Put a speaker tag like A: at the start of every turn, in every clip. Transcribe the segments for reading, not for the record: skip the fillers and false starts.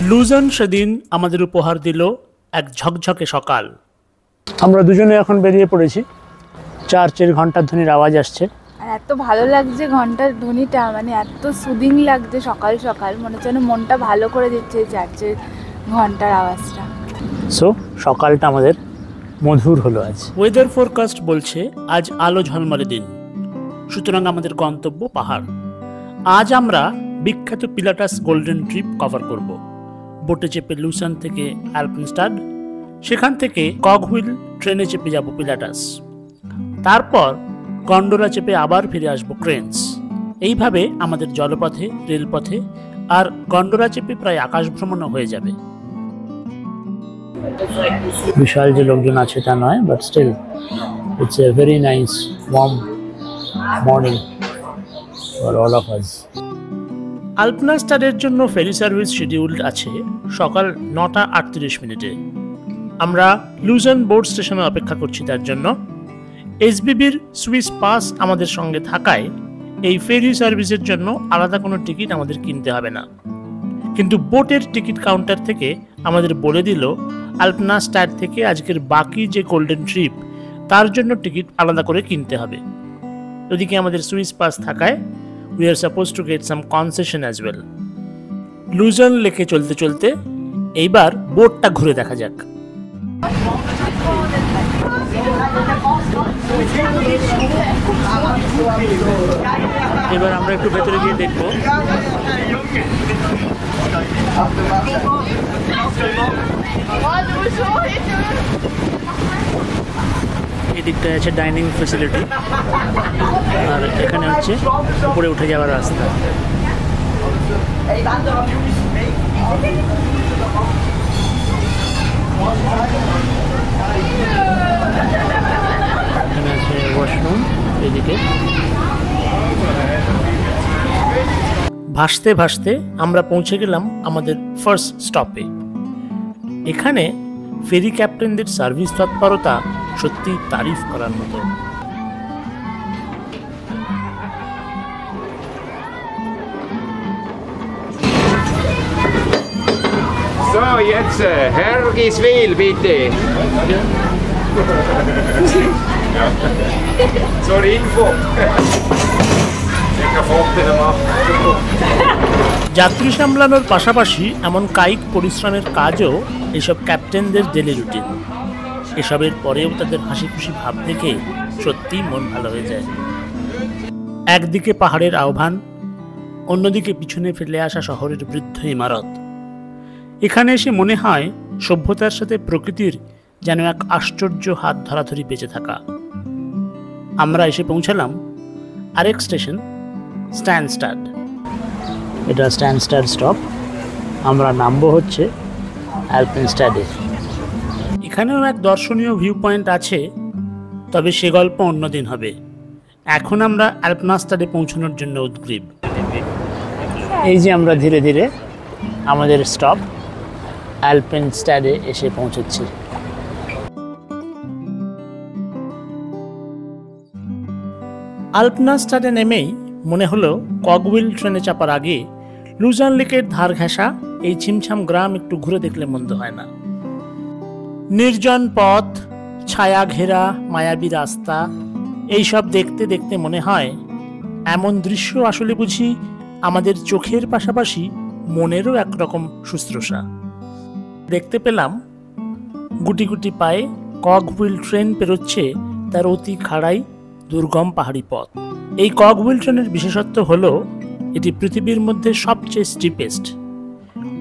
A: Luzon সেদিন আমাদের উপহার দিল এক ঝকঝকে সকাল।
B: আমরা দুজনে এখন বেরিয়ে পড়েছি। চার্চের ঘন্টার ধ্বনির আওয়াজ আসছে,
C: আর এত ভালো লাগছে ঘন্টার ধ্বনিটা, মানে এত সুদিং লাগছে সকাল সকাল, মনে হচ্ছে মনটা ভালো করে দিচ্ছে চার্চের ঘন্টার আওয়াজটা।
B: সো সকালটা আমাদের মধুর হলো আজ।
A: ওয়েদার ফোরকাস্ট বলছে আজ আলো ঝলমলে দিন, সুতরাং আমাদের গন্তব্য পাহাড়। আজ আমরা বিখ্যাত পিলাটাস গোল্ডেন ট্রিপ কভার করব। বোটে চেপে লুসান থেকে আলপেনস্টাড, সেখান থেকে কগহুইল ট্রেনে চেপে যাব পিলাটাস, তারপর গন্ডোলা চেপে আবার ফিরে আসবো ক্রেন্স। এইভাবে আমাদের জলপথে, রেলপথে আর গন্ডোলা চেপে প্রায় আকাশ ভ্রমণও হয়ে যাবে।
B: বিশাল যে লোকজন আছে তা নয়, but still it's a very nice warm morning for all of us.
A: আলপেনস্টাডের জন্য ফেরি সার্ভিস শিডিউলড আছে সকাল 9:38। আমরা লুজন বোর্ড স্টেশনে অপেক্ষা করছি তার জন্য। এসবিবির সুইস পাস আমাদের সঙ্গে থাকায় এই ফেরি সার্ভিসের জন্য আলাদা কোনো টিকিট আমাদের কিনতে হবে না, কিন্তু বোটের টিকিট কাউন্টার থেকে আমাদের বলে দিল আলপেনস্টাড থেকে আজকের বাকি যে গোল্ডেন ট্রিপ তার জন্য টিকিট আলাদা করে কিনতে হবে। ওদিকে আমাদের সুইস পাস থাকায় we are supposed to get some concession as well. Luzon লেকে চলতে চলতে এইবার বোটটা ঘুরে দেখা যাক। এবার আমরা একটু ভেতরে গিয়ে দেখব। এই দিকটায় আছে ডাইনিং ফেসিলিটি, আর এখানে হচ্ছে উপরে উঠে যাওয়ার রাস্তা। এখানে আছে ওয়াশরুম এদিকে। ভাসতে ভাসতে আমরা পৌঁছে গেলাম আমাদের ফার্স্ট স্টপে। এখানে ফেরি ক্যাপ্টেনদের সার্ভিস তৎপরতা সত্যি তারিফ করার মতো।
D: So, jetzt Hergiswil, bitte. Zur Info.
A: যাত্রী সামলানোর পাশাপাশি এমন কায়িক পরিশ্রমের কাজও এসব ক্যাপ্টেনদের ডেলি রুটিন। এসবের পরেও তাদের হাসি খুশি ভাব দেখে সত্যিই মন ভালো হয়ে যায়। একদিকে পাহাড়ের আহ্বান, অন্যদিকে পিছনে ফেলে আসা শহরের বৃদ্ধ ইমারত। এখানে এসে মনে হয় সভ্যতার সাথে প্রকৃতির যেন এক আশ্চর্য হাত ধরাধরি বেঁচে থাকা। আমরা এসে পৌঁছালাম আরেক স্টেশন, স্ট্যানস্টাড।
B: এটা স্ট্যানস্টাড স্টপ। আমরা নামবো হচ্ছে আলপেনস্টাডে।
A: এখানেও এক দর্শনীয় ভিউ পয়েন্ট আছে, তবে সে গল্প অন্যদিন হবে। এখন আমরা আলপেনস্টাডে পৌঁছানোর জন্য উদগ্রীব।
B: এই যে আমরা ধীরে ধীরে আমাদের স্টপ আলপেনস্টাডে এসে পৌঁছচ্ছি।
A: আলপেনস্টাডে নেমেই মনে হলো কগহুইল ট্রেনে চাপার আগে লুজন লেকের ধার ঘেঁষা এই ছিমছাম গ্রাম একটু ঘুরে দেখলে মন্দ হয় না। নির্জন পথ, ছায়া ঘেরা মায়াবী রাস্তা, এইসব দেখতে দেখতে মনে হয় এমন দৃশ্য আসলে বুঝি আমাদের চোখের পাশাপাশি মনেরও একরকম শুশ্রূষা। দেখতে পেলাম গুটি গুটি পায়ে কগহুইল ট্রেন পেরোচ্ছে তার অতি খাড়াই দুর্গম পাহাড়ি পথ। এই কগহুইল ট্রেনের বিশেষত্ব হলো এটি পৃথিবীর মধ্যে সবচেয়ে স্টিপেস্ট,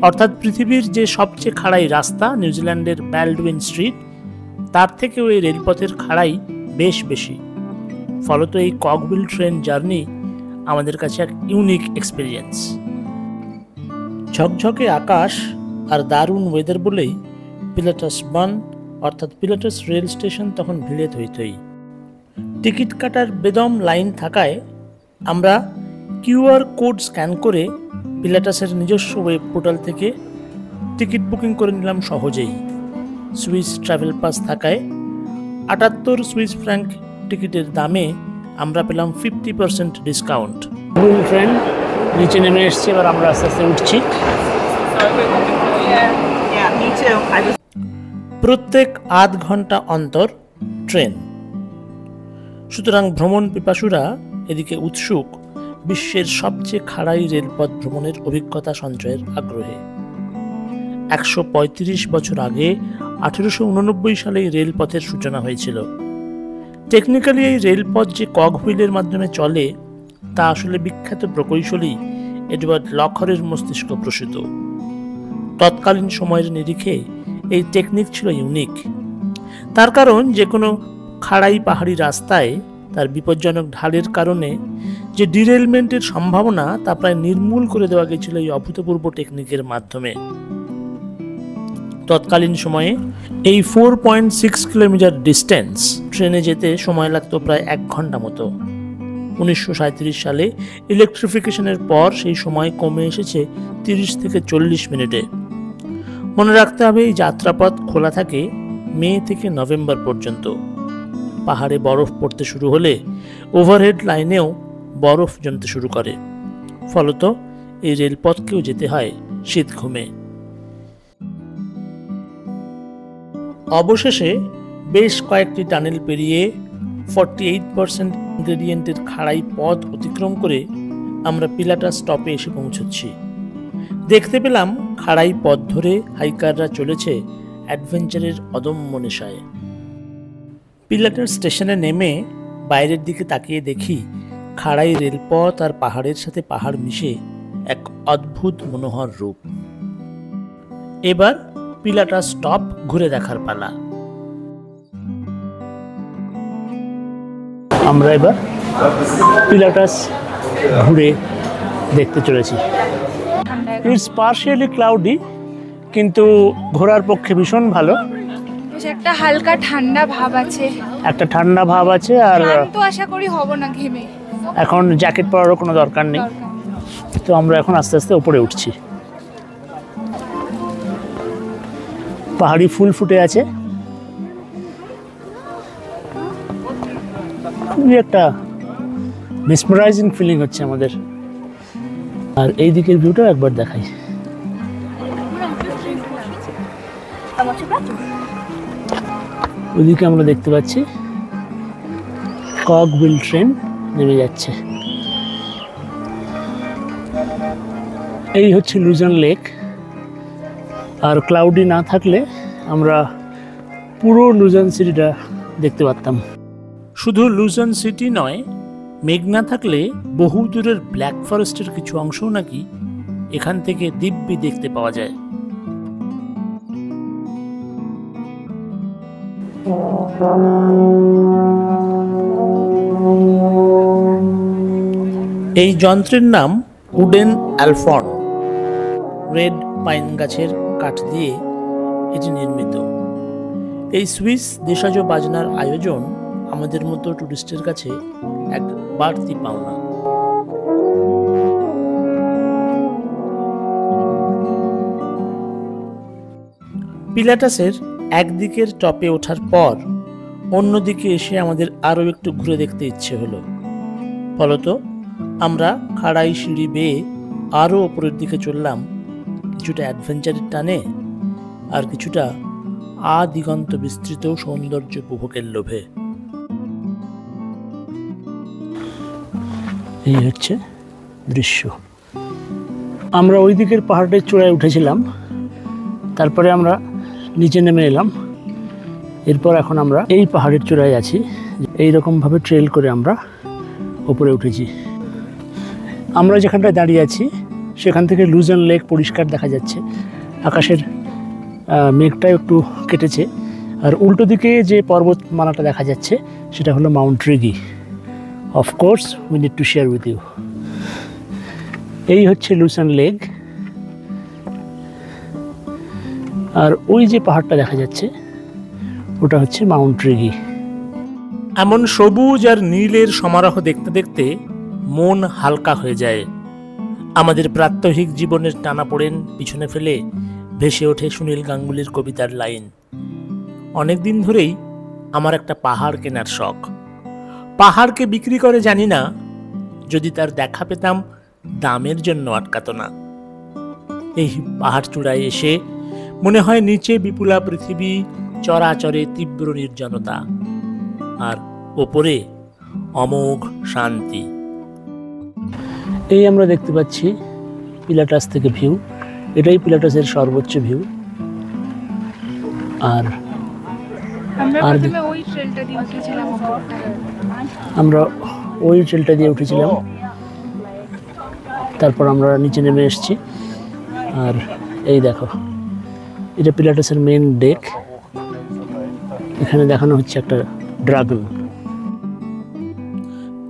A: অর্থাৎ পৃথিবীর যে সবচেয়ে খাড়াই রাস্তা নিউজিল্যান্ডের ব্যালডউইন স্ট্রিট, তার থেকেও এই রেলপথের খাড়াই বেশ বেশি। ফলত এই কগহুইল ট্রেন জার্নি আমাদের কাছে এক ইউনিক এক্সপিরিয়েন্স। ঝকঝকে আকাশ আর দারুণ ওয়েদার বলেই পিলাটাস বান অর্থাৎ পিলাটাস রেল স্টেশন তখন ভিড়ে থই থই। টিকিট কাটার বেদম লাইন থাকায় আমরা কিউআর কোড স্ক্যান করে পিলাটাসের নিজস্ব ওয়েব পোর্টাল থেকে টিকিট বুকিং করে নিলাম সহজেই। সুইস ট্রাভেল পাস থাকায় 78 সুইস ফ্র্যাঙ্ক টিকিটের দামে আমরা পেলাম 50% ডিসকাউন্ট।
B: ট্রেন নিচে নেমে এসছে, এবার আমরা আস্তে আস্তে উঠছি।
A: প্রত্যেক আধ ঘন্টা অন্তর ট্রেন। সুতরাং ভ্রমণ পিপাসুরা এদিকে উৎসুক বিশ্বের সবচেয়ে খাড়াই রেলপথ ভ্রমণের অভিজ্ঞতা সঞ্চয়ের আগ্রহে। 135 বছর আগে 1889 সালে রেলপথের সূচনা হয়েছিল। টেকনিক্যালি এই রেলপথ যে কক হুইলের মাধ্যমে চলে তা আসলে বিখ্যাত প্রকৌশলী এডওয়ার্ড লকহারের মস্তিষ্ক প্রসূত। তৎকালীন সময়ের নিরিখে এই টেকনিক ছিল ইউনিক। তার কারণ যে কোনো খাড়াই পাহাড়ি রাস্তায় তার বিপজ্জনক ঢালের কারণে যে ডিরেলমেন্টের সম্ভাবনা তা প্রায় নির্মূল করে দেওয়া গেছিল এই অভূতপূর্ব টেকনিকের মাধ্যমে। তৎকালীন সময়ে এই 4.6 কিলোমিটার ডিস্টেন্স ট্রেনে যেতে সময় লাগতো প্রায় 1 ঘন্টা মতো। 1937 সালে ইলেকট্রিফিকেশনের পর সেই সময় কমে এসেছে 30 থেকে 40 মিনিটে। মনে রাখতে হবে এই যাত্রাপথ খোলা থাকে মে থেকে নভেম্বর পর্যন্ত। পাহাড়ে বরফ পড়তে শুরু হলে ওভারহেড লাইনেও বরফ জমতে শুরু করে, ফলত এই রেলপথকেও যেতে হয় শীত ঘুমে। অবশেষে বেশ কয়েকটি টানেল পেরিয়ে 48% ইনগ্রেডিয়েন্টের খাড়াই পথ অতিক্রম করে আমরা পিলাটাস স্টপে এসে পৌঁছচ্ছি। দেখতে পেলাম খাড়াই পথ ধরে হাইকাররা চলেছে অ্যাডভেঞ্চারের অদম্য নেশায়। পিলাটাস স্টেশনে নেমে বাইরের দিকে তাকিয়ে দেখি খাড়াই রেলপথ আর পাহাড়ের সাথে পাহাড় মিশে এক অদ্ভুত মনোহর রূপ। এবার পিলাটাস স্টপ ঘুরে দেখার পালা।
B: আমরা এবার পিলাটাস ঘুরে দেখতে চলেছি।
A: ইটস পার্শিয়ালি ক্লাউডি, কিন্তু ঘোরার পক্ষে ভীষণ ভালো।
C: বেশ একটা হালকা ঠান্ডা ভাব আছে,
A: একটা ঠান্ডা ভাব আছে, আর
C: তো আশা করি হব না ঘেমে।
A: এখন জ্যাকেট পরারও কোনো দরকার নেই। তো আমরা এখন আস্তে আস্তে উপরে উঠছি। পাহাড়ি ফুল ফুটে আছে, খুবই একটা মেসমারাইজিং ফিলিং হচ্ছে আমাদের। আর এই দিকের ভিউটা একবার দেখাই। ওইদিকে আমরা দেখতে পাচ্ছি কক হুইল ট্রেন নেমে যাচ্ছে। এই হচ্ছে লুজন লেক। আর ক্লাউডি না থাকলে আমরা পুরো লুজন সিটিটা দেখতে পারতাম। শুধু লুজন সিটি নয়, মেঘ না থাকলে বহু দূরের ব্ল্যাক ফরেস্টের কিছু অংশও নাকি এখান থেকে দিব্যি দেখতে পাওয়া যায়। এই যন্ত্রের নাম উডেন অ্যালফর্ন। রেড পাইন গাছের কাঠ দিয়ে এটি নির্মিত। এই সুইস দেশজ বাজনার আয়োজন আমাদের মতো টুরিস্টের কাছে এক বাড়তি পাওনা। পিলাটাসের একদিকের টপে ওঠার পর অন্যদিকে এসে আমাদের আরও একটু ঘুরে দেখতে ইচ্ছে হলো। ফলত আমরা খাড়াই সিঁড়ি বেয়ে আরও ওপরের দিকে চললাম, কিছুটা অ্যাডভেঞ্চারের টানে আর কিছুটা আদিগন্ত বিস্তৃত সৌন্দর্য উপভোগের লোভে। এই হচ্ছে দৃশ্য। আমরা ওই দিকের পাহাড়ের চূড়ায় উঠেছিলাম, তারপরে আমরা নিচে নেমে এলাম। এরপর এখন আমরা এই পাহাড়ের চূড়ায় আছি। এইরকমভাবে ট্রেল করে আমরা ওপরে উঠেছি। আমরা যেখানটায় দাঁড়িয়ে আছি সেখান থেকে লুজন লেক পরিষ্কার দেখা যাচ্ছে। আকাশের মেঘটা একটু কেটেছে, আর উল্টো দিকে যে পর্বতমালাটা দেখা যাচ্ছে সেটা হলো Mount Rigi. Of course we need to share with you. এই হচ্ছে লুজন লেক, আর ওই যে পাহাড়টা দেখা যাচ্ছে ওটা হচ্ছে মাউন্ট রিগি। এমন সবুজ আর নীলের সমারোহ দেখতে দেখতে মন হালকা হয়ে যায়। আমাদের প্রাত্যহিক জীবনের টানাপোড়েন পিছনে ফেলে ভেসে ওঠে সুনীল গাঙ্গুলির কবিতার লাইন, অনেক দিন ধরেই আমার একটা পাহাড় কেনার শখ। পাহাড়কে বিক্রি করে জানি না, যদি তার দেখা পেতাম দামের জন্য আটকাতো না। এই পাহাড় চূড়ায় এসে মনে হয় নিচে বিপুলা পৃথিবী, চরাচরে তীব্র নির্জনতা, আর ওপরে অমোঘ শান্তি।
B: এই আমরা দেখতে পাচ্ছি পিলাটাস থেকে ভিউ। এটাই পিলাটাসের সর্বোচ্চ ভিউ। আর আমরা ওই ট্রেলটা দিয়ে উঠেছিলাম, তারপর আমরা নিচে নেমে এসেছি। আর এই দেখো, এটা পিলাটাসের মেন ডেক। এখানে দেখানো হচ্ছে একটা ড্রাগন।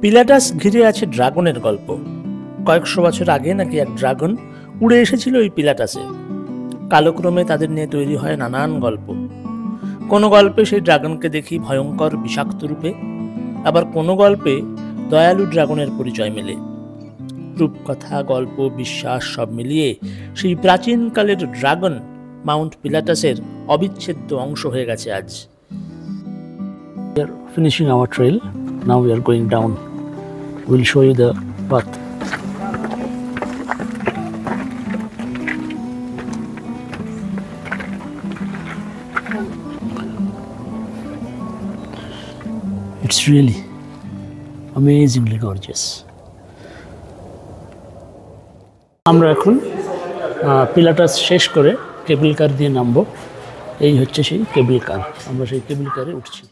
A: পিলাটাস ঘিরে আছে ড্রাগনের গল্প। কয়েকশো বছর আগে নাকি এক ড্রাগন উড়ে এসেছিল ওই পিলাটাসে। কালক্রমে তাদের নিয়ে তৈরি হয় নানান গল্প। কোনো গল্পে সেই ড্রাগনকে দেখি ভয়ঙ্কর বিষাক্ত রূপে, আবার কোনো গল্পে দয়ালু ড্রাগনের পরিচয় মেলে। রূপকথা, গল্প, বিশ্বাস সব মিলিয়ে সেই প্রাচীনকালের ড্রাগন মাউন্ট পিলাটাসের অবিচ্ছেদ্য অংশ হয়ে গেছে আজ।
B: We are finishing our trail. Now we are going down. We'll show you the path. It's really amazingly gorgeous. আমরা এখন পিলাটাস শেষ করে কেবল কার দিয়ে নামবো। এই হচ্ছে সেই কেবল কার। আমরা সেই কেবল কারে উঠছি।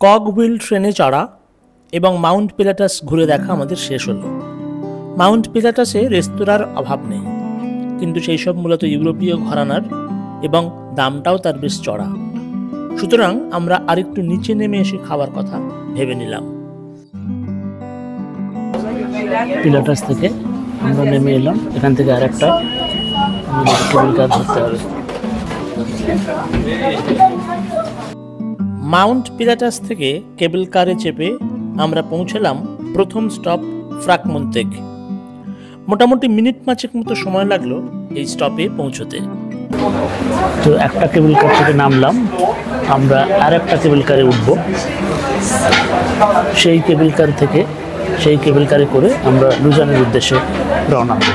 A: কগহুইল ট্রেনে চড়া এবং মাউন্ট পিলাটাস ঘুরে দেখা আমাদের শেষ হলো। মাউন্ট পিলাটাসে রেস্তোরাঁর অভাব নেই, কিন্তু সেই সব মূলত ইউরোপীয় ঘরানার এবং দামটাও তার বেশ চড়া। সুতরাং আমরা আরেকটু নিচে নেমে এসে খাবার কথা ভেবে নিলাম।
B: পিলাটাস থেকে আমরা নেমে এলাম। এখান থেকে আরেকটা কেবল কার ধরতে হবে।
A: মাউন্ট পিলাটাস থেকে কেবল কারে চেপে আমরা পৌঁছলাম প্রথম স্টপ ফ্রাকমুনতেগ। মোটামুটি মিনিট 5 মতো সময় লাগলো এই স্টপে পৌঁছতে।
B: তো একটা কেবল কার থেকে নামলাম, আমরা আরেকটা কেবল কারে উঠবো। সেই কেবল কার থেকে সেই কেবল কারে করে আমরা লুজানের উদ্দেশ্যে রওনা হব।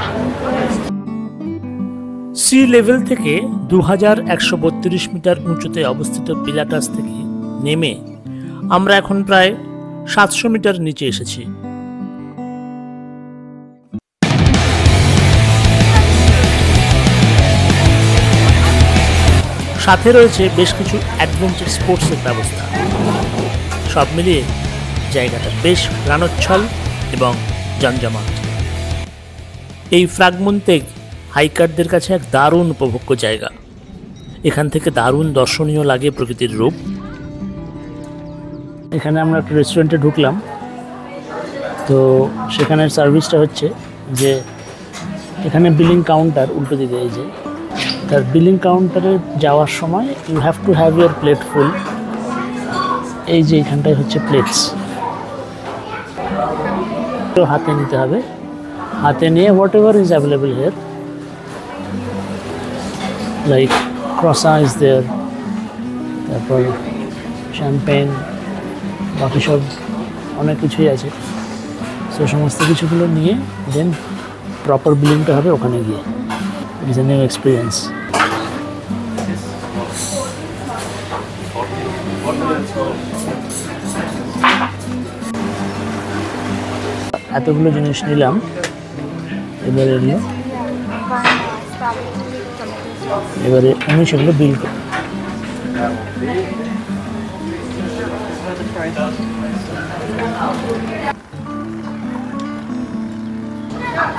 A: সি লেভেল থেকে 2132 মিটার উঁচুতে অবস্থিত পিলাটাস থেকে নেমে আমরা এখন প্রায় 700 মিটার নিচে এসেছি। সাথে রয়েছে বেশ কিছু অ্যাডভেঞ্চার স্পোর্টসের ব্যবস্থা। সব মিলিয়ে জায়গাটা বেশ প্রাণোচ্ছল এবং জমজমাট। এই ফ্রাকমুনতেগ হাইকারদের কাছে এক দারুণ উপভোগ্য জায়গা। এখান থেকে দারুণ দর্শনীয় লাগে প্রকৃতির রূপ।
B: এখানে আমরা একটা রেস্টুরেন্টে ঢুকলাম। তো সেখানের সার্ভিসটা হচ্ছে যে এখানে বিলিং কাউন্টার উল্টো দিকে, এই যে তার বিলিং কাউন্টারে যাওয়ার সময় you have to have your plate full. এই যে এখানটায় হচ্ছে প্লেটস, তো হাতে নিতে হবে। হাতে নিয়ে whatever is available here, like croissant is there, তারপর শ্যাম্পেন, বাকি সব অনেক কিছুই আছে। সো সমস্ত কিছুগুলো নিয়ে দেন প্রপার বিলিংটা হবে ওখানে গিয়ে। It is a new experience. এতগুলো জিনিস নিলাম, এবারে আমি সেগুলো বিল করি।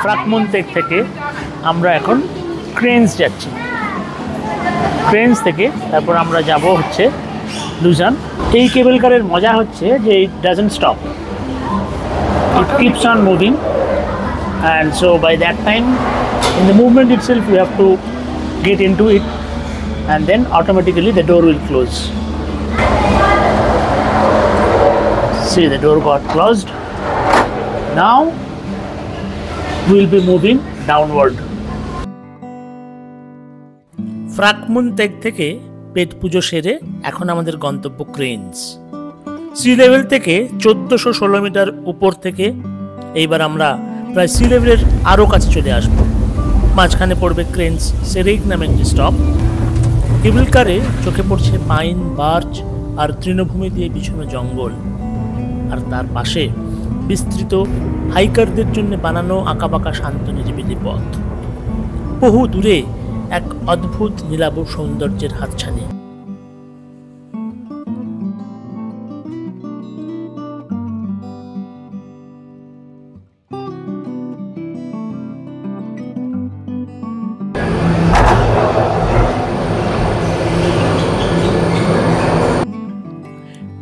A: ফ্রাকমুনতেগ থেকে আমরা এখন ক্রেন্স যাচ্ছি। ক্রেন্স থেকে তারপর আমরা যাব হচ্ছে লুজান। এই কেবল কারের মজা হচ্ছে যে it doesn't stop, it keeps on moving, and so by that time in the movement itself you have to get into it, and then automatically the door will close. See, the door got closed. Now we will be moving downward. ফ্রাকমুনতেগ থেকে পেট পুজো সেরে এখন আমাদের গন্তব্য Cairns. Sea level থেকে 1416 metre উপর থেকে এইবার আমরা প্রায় সি লেভেলের আরও কাছে চলে আসব। মাঝখানে পড়বে ক্রেন্স সেরেইক নামে একটি স্টপ। কেবল কারে চোখে পড়ছে পাইন, বার্চ আর তৃণভূমি দিয়ে বিছানো জঙ্গল, আর তার পাশে বিস্তৃত হাইকারদের জন্য বানানো আঁকাবাঁকা শান্ত নিরিবিলি পথ। বহু দূরে এক অদ্ভুত নীলাভ সৌন্দর্যের হাতছানি।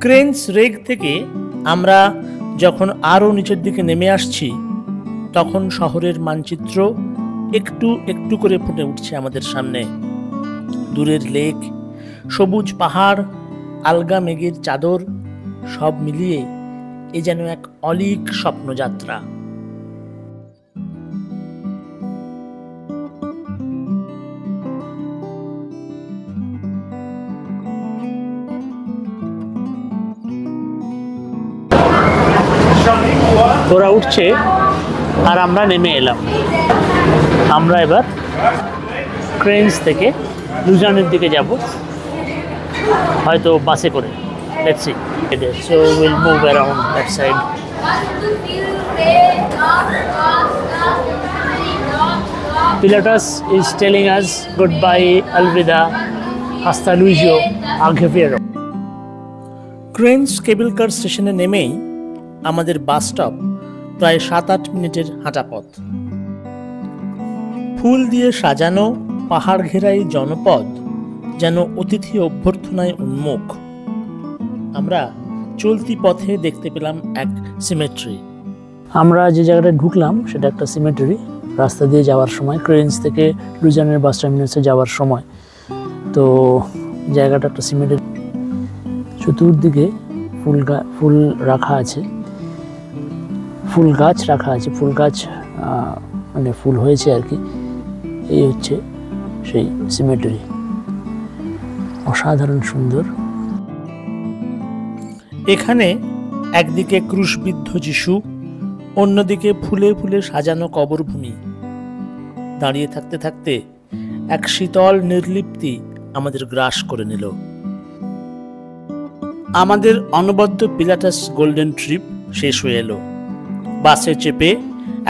A: ক্রেনস রেগ থেকে আমরা যখন আরও নিচের দিকে নেমে আসছি, তখন শহরের মানচিত্র একটু একটু করে ফুটে উঠছে আমাদের সামনে। দূরের লেক, সবুজ পাহাড়, আলগা মেঘের চাদর, সব মিলিয়ে এ যেন এক অলীক স্বপ্নযাত্রা।
B: ওরা উঠছে আর আমরা নেমে এলাম। আমরা এবার ক্রেনস থেকে লুজানের দিকে যাব, হয়তো বাসে করে। Let's see. So we'll move around that side. Pilatus is telling us goodbye, alvida, hasta luego, agevero.
A: ক্রেনস কেবল কার স্টেশনে নেমেই আমাদের বাস স্টপ প্রায় 7-8 মিনিটের হাঁটা পথ। ফুল দিয়ে সাজানো পাহাড় ঘেরাই জনপদ যেন অতিথি অভ্যর্থনায় উন্মুখ। আমরা চলতি পথে দেখতে পেলাম এক সিমেট্রি।
B: আমরা যে জায়গাটায় ঢুকলাম সেটা একটা সিমেট্রি। রাস্তা দিয়ে যাওয়ার সময়, ক্রেনস থেকে লুজানের বাস টার্মিনাসে যাওয়ার সময়, তো জায়গাটা একটা সিমেট্রি। চতুর্দিকে ফুল রাখা আছে, ফুল গাছ রাখা আছে, ফুল গাছ মানে ফুল হয়েছে আর কি। এই হচ্ছে সেই সিমেট্রি, অসাধারণ সুন্দর।
A: এখানে একদিকে ক্রুশবিদ্ধ যিশু, অন্যদিকে ফুলে ফুলে সাজানো কবরভূমি। দাঁড়িয়ে থাকতে থাকতে এক শীতল নির্লিপ্তি আমাদের গ্রাস করে নিল। আমাদের অনবদ্য পিলাটাস গোল্ডেন ট্রিপ শেষ হয়ে এলো। বাসে চেপে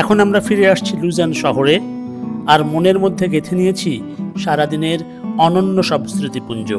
A: এখন আমরা ফিরে আসছি লুজান শহরে, আর মনের মধ্যে গেঁথে নিয়েছি সারাদিনের অনন্য সব স্মৃতিপুঞ্জ।